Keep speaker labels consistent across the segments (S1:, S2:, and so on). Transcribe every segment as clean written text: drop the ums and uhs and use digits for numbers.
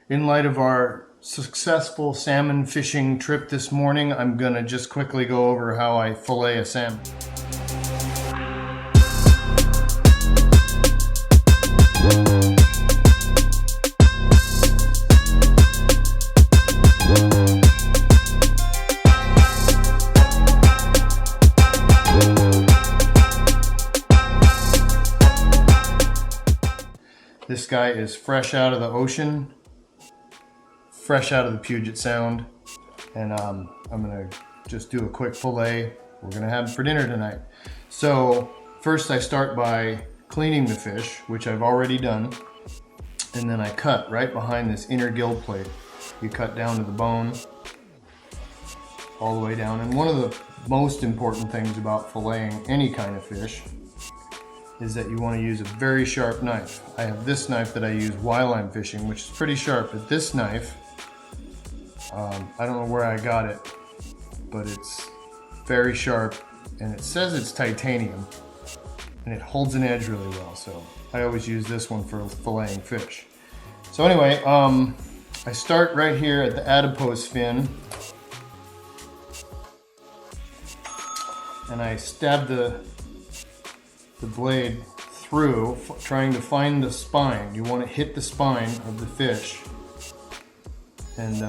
S1: In light of our successful salmon fishing trip this morning, I'm gonna just quickly go over how I fillet a salmon. This guy is fresh out of the ocean, fresh out of the Puget Sound, and I'm gonna just do a quick fillet. We're gonna have it for dinner tonight. So first I start by cleaning the fish, which I've already done, and then I cut right behind this inner gill plate. You cut down to the bone, all the way down. And one of the most important things about filleting any kind of fish is that you want to use a very sharp knife. I have this knife that I use while I'm fishing, which is pretty sharp, but this knife, I don't know where I got it, but it's very sharp, and it says it's titanium, and it holds an edge really well, so I always use this one for filleting fish. So anyway, I start right here at the adipose fin, and I stab the blade through, trying to find the spine. You want to hit the spine of the fish, and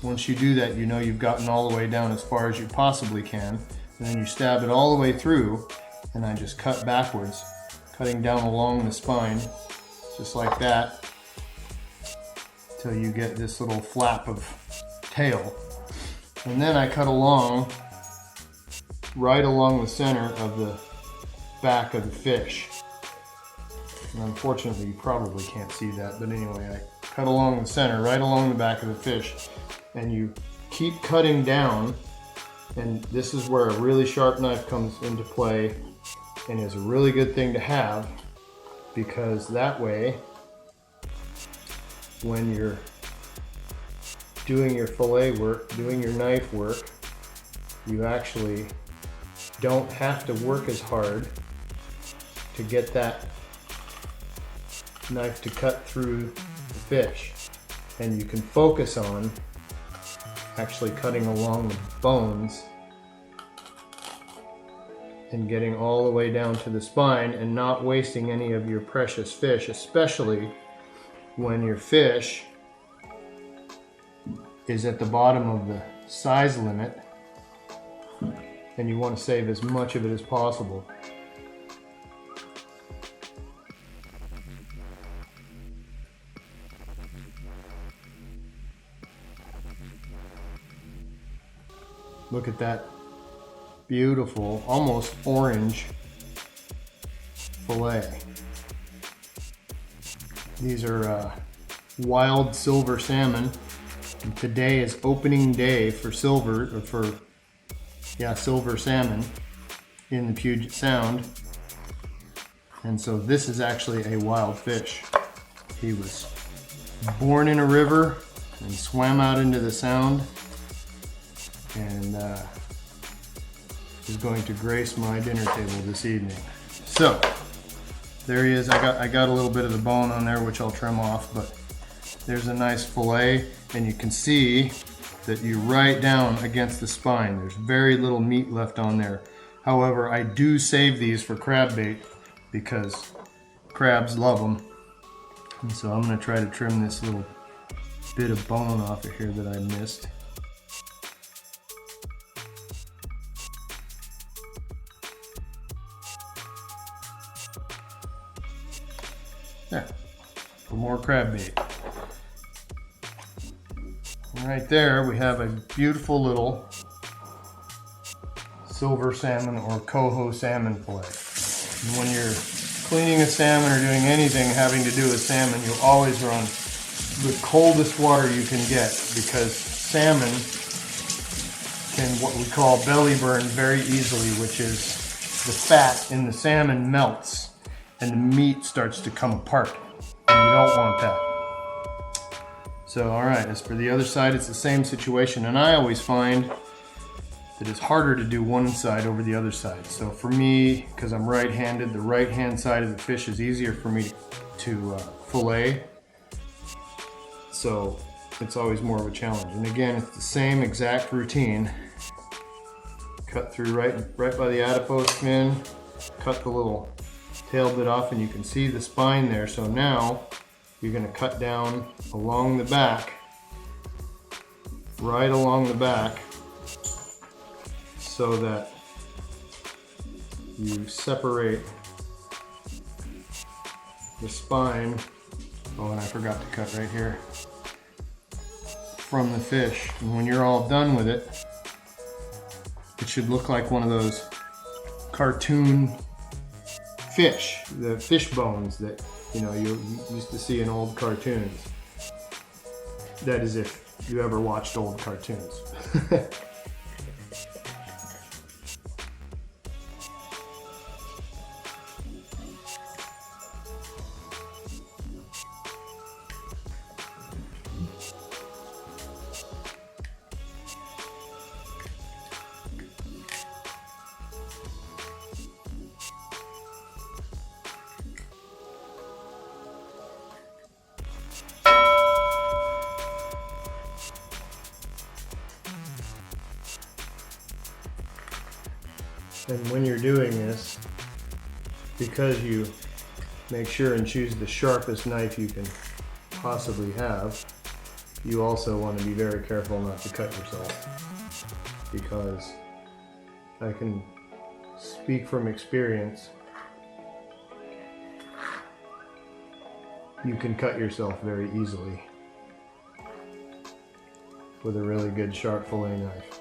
S1: once you do that, you know you've gotten all the way down as far as you possibly can, and then you stab it all the way through, and I just cut backwards, cutting down along the spine, just like that, till you get this little flap of tail. And then I cut along, right along the center of the back of the fish. And unfortunately, you probably can't see that, but anyway, I cut along the center, right along the back of the fish, and you keep cutting down, and this is where a really sharp knife comes into play, and is a really good thing to have, because that way, when you're doing your fillet work, doing your knife work, you actually don't have to work as hard to get that knife to cut through the fish, and you can focus on actually cutting along the bones and getting all the way down to the spine and not wasting any of your precious fish, especially when your fish is at the bottom of the size limit and you want to save as much of it as possible. Look at that beautiful, almost orange fillet. These are wild silver salmon. And today is opening day for silver salmon in the Puget Sound. And so this is actually a wild fish. He was born in a river and swam out into the sound, and is going to grace my dinner table this evening. So there he is. I got a little bit of the bone on there, which I'll trim off, but there's a nice fillet, and you can see that you right down against the spine. There's very little meat left on there. However, I do save these for crab bait because crabs love them. And so I'm going to try to trim this little bit of bone off of here that I missed. There, for more crab bait. And right there we have a beautiful little silver salmon or coho salmon fillet. And when you're cleaning a salmon or doing anything having to do with salmon, you always run the coldest water you can get, because salmon can what we call belly burn very easily, which is the fat in the salmon melts and the meat starts to come apart, and you don't want that. So, all right, as for the other side, it's the same situation, and I always find that it's harder to do one side over the other side. So for me, because I'm right-handed, the right-hand side of the fish is easier for me to fillet. So it's always more of a challenge. And again, it's the same exact routine. Cut through right by the adipose fin, cut the little tail bit off, and you can see the spine there. So now you're going to cut down along the back, right along the back, so that you separate the spine. Oh, and I forgot to cut right here, from the fish. And when you're all done with it, it should look like one of those cartoon fish, the fish bones that you used to see in old cartoons. That is, if you ever watched old cartoons. And when you're doing this, because you make sure and choose the sharpest knife you can possibly have, you also want to be very careful not to cut yourself, because I can speak from experience. You can cut yourself very easily with a really good sharp fillet knife.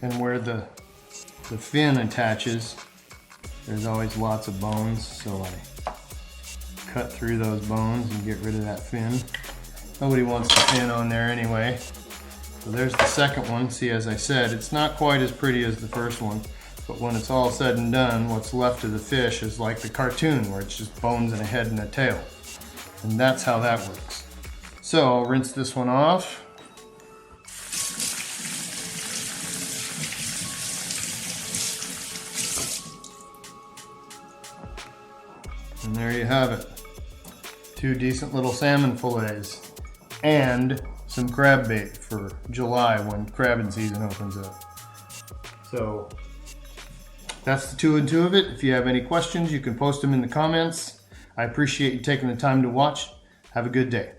S1: And where the fin attaches, there's always lots of bones, so I cut through those bones and get rid of that fin. Nobody wants the fin on there anyway. So there's the second one. See, as I said, it's not quite as pretty as the first one, but when it's all said and done, what's left of the fish is like the cartoon, where it's just bones and a head and a tail. And that's how that works. So I'll rinse this one off. And there you have it. 2 decent little salmon fillets and some crab bait for July when crabbing season opens up. So that's the 2 and 2 of it. If you have any questions, you can post them in the comments. I appreciate you taking the time to watch. Have a good day.